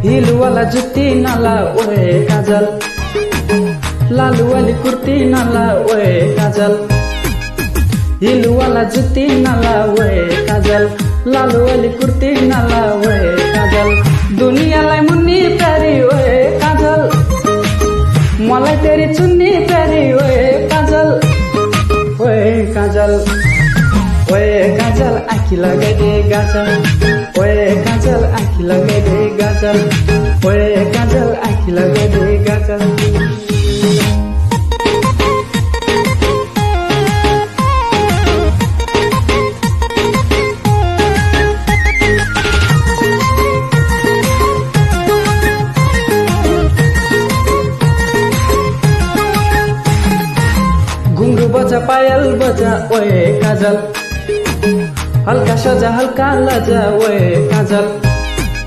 Hill वाला जुत्ती नाला ओए काजल, लालू वाली कुर्ती नाला ओए काजल, हिल वाला जुत्ती नाला ओए काजल, लालू वाली कुर्ती नाला ओए काजल। दुनियालाई मुन्नी प्यारी ओए काजल, मलाई तेरी चुन्नी प्यारी ओए काजल, ओए काजल, ओए काजल आँखी लगाइदे गाजल, ओए काजल आँखी लगाइदे गाजल, ओए काजल आँखी लगाइदे गाजल। घुंघरू बजा पायल बजा ओए काजल, हल्का सजा हल्का लजा ओए काजल।